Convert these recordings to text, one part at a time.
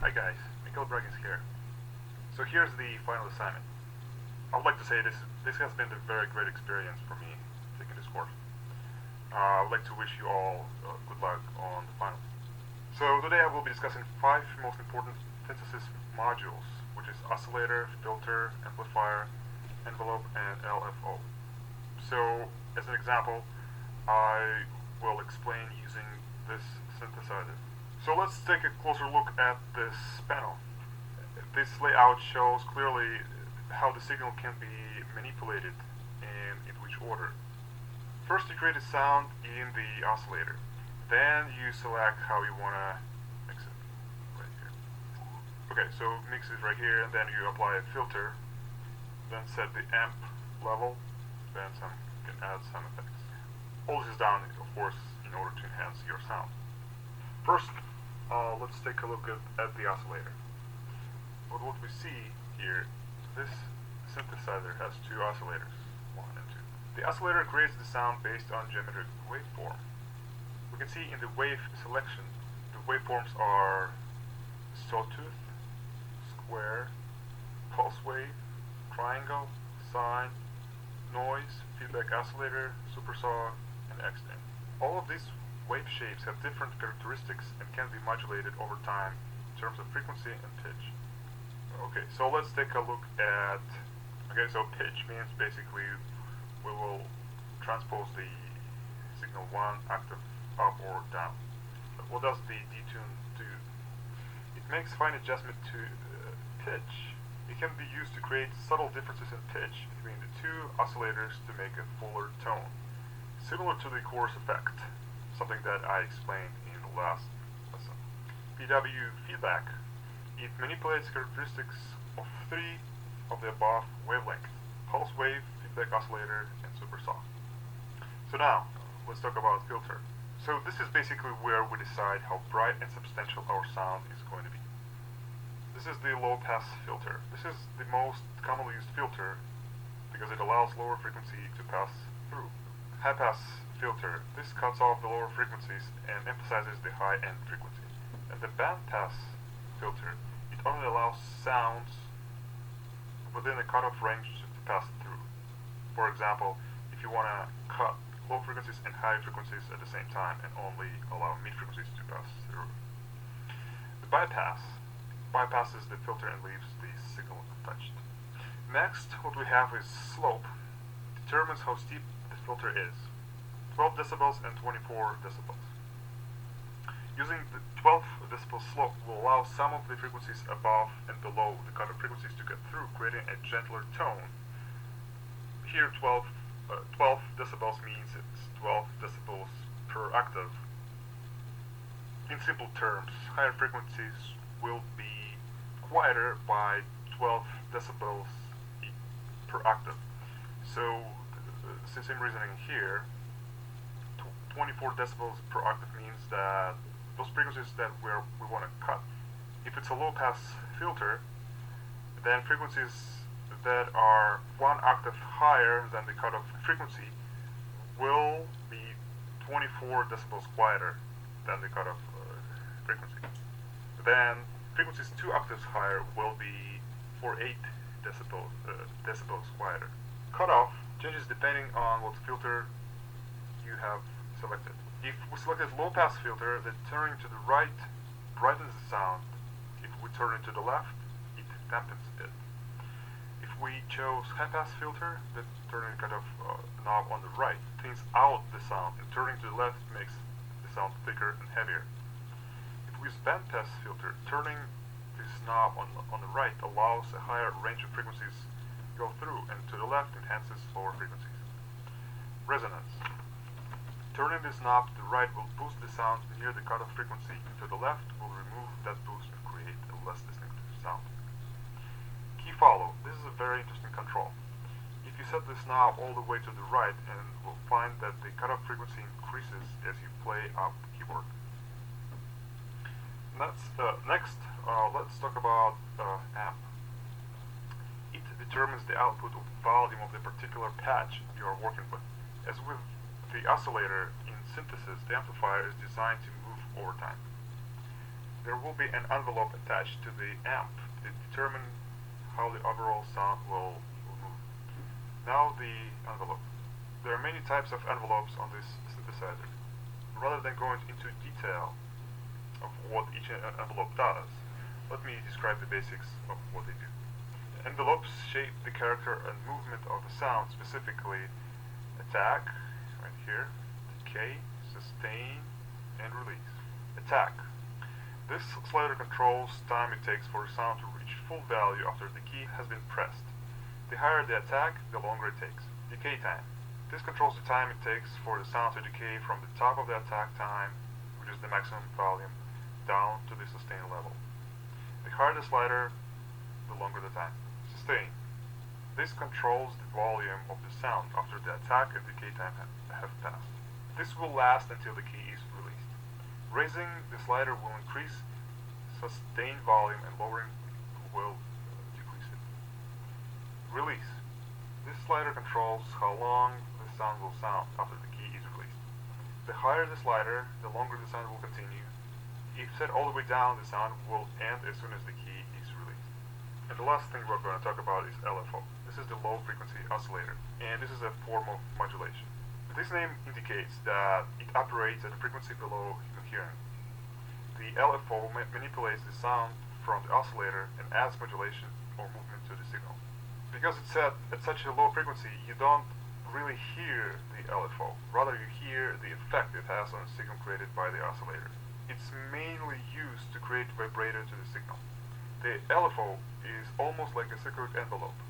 Hi guys, Mikhail Bragins here. So here's the final assignment. I would like to say this has been a very great experience for me taking this course. I would like to wish you all good luck on the final. So today I will be discussing 5 most important synthesis modules, which is oscillator, filter, amplifier, envelope, and LFO. So as an example, I will explain using this synthesizer. So let's take a closer look at this panel. This layout shows clearly how the signal can be manipulated and in which order. First you create a sound in the oscillator. Then you select how you want to mix it. Right here. Okay, so mix it right here, and then you apply a filter. Then set the amp level. Then you can add some effects. All this is done, of course, in order to enhance your sound. First, let's take a look at the oscillator. But what we see here, this synthesizer has 2 oscillators, 1 and 2. The oscillator creates the sound based on geometric waveform. We can see in the wave selection, the waveforms are sawtooth, square, pulse wave, triangle, sine, noise, feedback oscillator, supersaw, and extant. All of these wave shapes have different characteristics and can be modulated over time in terms of frequency and pitch. Okay, so let's take a look at, so pitch means basically we will transpose the signal 1 octave up or down. But what does the detune do? It makes fine adjustment to pitch. It can be used to create subtle differences in pitch between the 2 oscillators to make a fuller tone, similar to the chorus effect, something that I explained in the last lesson. PW feedback. It manipulates characteristics of 3 of the above wavelengths: pulse wave, feedback oscillator, and supersaw. So now, let's talk about filter. So this is basically where we decide how bright and substantial our sound is going to be. This is the low-pass filter. This is the most commonly used filter because it allows lower frequency to pass through. High-pass filter. This cuts off the lower frequencies and emphasizes the high-end frequency. And the bandpass filter, it only allows sounds within a cutoff range to pass through. For example, if you want to cut low frequencies and high frequencies at the same time and only allow mid frequencies to pass through. The bypass bypasses the filter and leaves the signal untouched. Next, what we have is slope. It determines how steep the filter is. 12 decibels and 24 decibels. Using the 12 decibel slope will allow some of the frequencies above and below the cutoff frequencies to get through, creating a gentler tone. Here 12 decibels means it's 12 decibels per octave. In simple terms, higher frequencies will be quieter by 12 decibels per octave. So the same reasoning here. 24 decibels per octave means that those frequencies that we want to cut, if it's a low-pass filter, then frequencies that are 1 octave higher than the cutoff frequency will be 24 decibels quieter than the cutoff frequency. Then frequencies 2 octaves higher will be 8 decibels quieter. Cutoff changes depending on what filter you have selected. If we selected low-pass filter, then turning to the right brightens the sound. If we turn it to the left, it dampens it. If we chose high-pass filter, then turning the cutoff knob on the right thins out the sound, and turning to the left makes the sound thicker and heavier. If we use bandpass filter, turning this knob on the right allows a higher range of frequencies to go through, and to the left enhances lower frequencies. Resonance. Turning this knob to the right will boost the sound near the cutoff frequency, and to the left will remove that boost and create a less distinctive sound. Key follow. This is a very interesting control. If you set this knob all the way to the right, and will find that the cutoff frequency increases as you play up keyboard. Next, let's talk about amp. It determines the output volume of the particular patch you are working with. As with the oscillator in synthesis, the amplifier is designed to move over time. there will be an envelope attached to the amp to determine how the overall sound will move. Now the envelope. There are many types of envelopes on this synthesizer. Rather than going into detail of what each envelope does, let me describe the basics of what they do. Envelopes shape the character and movement of the sound, specifically attack, right here, decay, sustain, and release. Attack. This slider controls time it takes for a sound to reach full value after the key has been pressed. The higher the attack, the longer it takes. Decay time. This controls the time it takes for the sound to decay from the top of the attack time, which is the maximum volume, down to the sustain level. The higher the slider, the longer the time. Sustain. This controls the volume of the sound after the attack and decay time have passed. This will last until the key is released. Raising the slider will increase sustain volume and lowering will decrease it. Release. This slider controls how long the sound will sound after the key is released. The higher the slider, the longer the sound will continue. If set all the way down, the sound will end as soon as the key is released. And the last thing we're going to talk about is LFO. This is the low frequency oscillator, and this is a form of modulation. This name indicates that it operates at a frequency below human hearing. The LFO manipulates the sound from the oscillator and adds modulation or movement to the signal. Because it's set at such a low frequency, you don't really hear the LFO. Rather, you hear the effect it has on the signal created by the oscillator. It's mainly used to create vibrator to the signal. The LFO is almost like a circular envelope.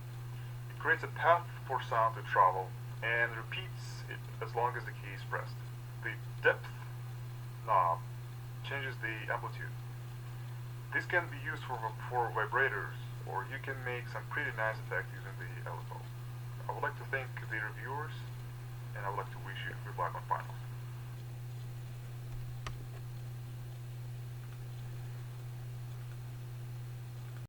It creates a path for sound to travel and repeats it as long as the key is pressed. The depth knob changes the amplitude. This can be used for vibrators, or you can make some pretty nice effects using the LFO. I would like to thank the reviewers, and I would like to wish you good luck on finals.